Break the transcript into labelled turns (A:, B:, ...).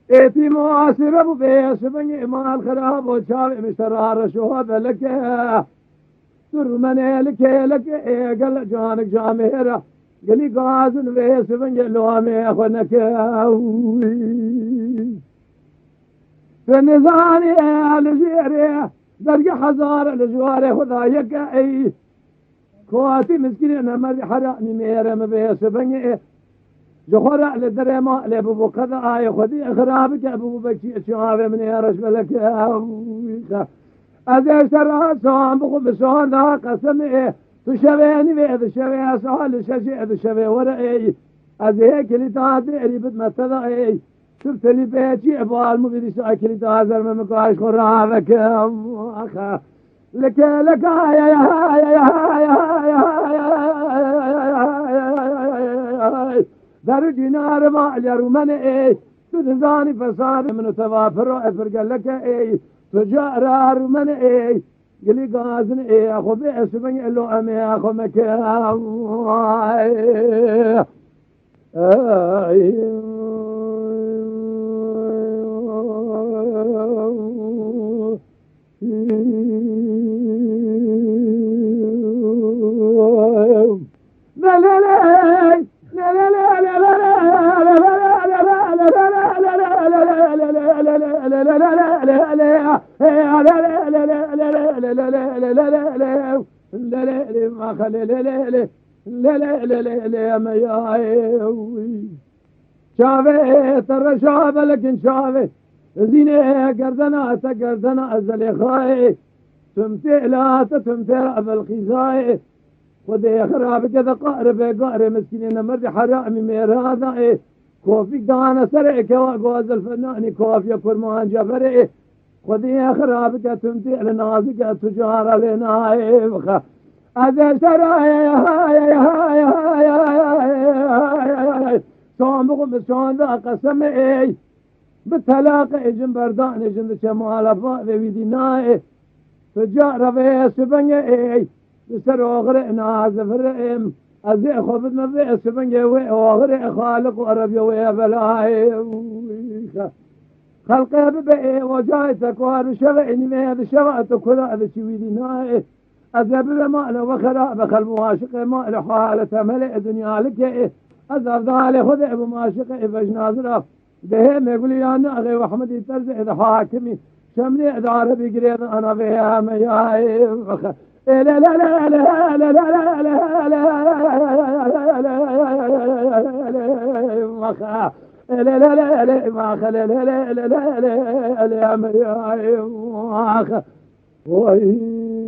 A: ایتی معاشره بو بیش بنی مال خراب و چاوی مشترار شوها بلکه سرمنه لکه لکه گل جانک جامهرا گلی گازن بیش بنی لوامه خونکه فنزاني الجيري درق حزار الجوار خدايك اي كواتي مسكين انا مري حرامي ميره مبيس بني جخورا لدرما لبو كذا اي خدي خرابك ابو بكي شعاب من يرش ملك ازي شرا صام بخو بسون دا قسم ايه تشبيني بيد شبيه سؤال شجي شبيه ورا اي ازي كلي تادي ريبت متدا اي شفت لي بيتي ابوال مو بدي شاكل تهزر من مكاش خرافك اخا لك لك يا در دينار ما جرو من اي تزاني فصار من توافر افرق لك اي تجار من اي قلي غازن اي اخو بيس بني لو امي اخو مكان شافي ترى شافه لكن شافي زينه قردنا تقردنا الزليخاي تمتع لا تمتع بالخزاي خذي خراب كذا قارب مسكين مرد حرامي ميراثا كوفي دانا سرعك وقوز الفنان كوفي كرمان جفري خذي خراب تمتع لنازك تجار لنا هذا سرايا صامغ بسون ذا قسم اي بتلاقى اجن بردان اجن شمال فاضي ويديناي تجار بيس بني اي بسر اغرق نازفر ام ازي خبط ما بيس بني وي اغرق خالق وربي وي بلاي خلقه ببئي وجايتك وهذا شبعني مهد شبعتك كذا هذا شويديناي أذهب بمال وخراب خل مواشق مال حالة ملئ دنيا لك أذهب ذالي خذ أبو ماشق فجنازرف بهم يقول لي أنا أخي وأحمد يترز إذا حاكمي شمني إذا عربي قريب أنا فيها مياي لا لا لا لا لا لا لا لا لا لا ما خل لا لا لا لا لا لا يا مياي وي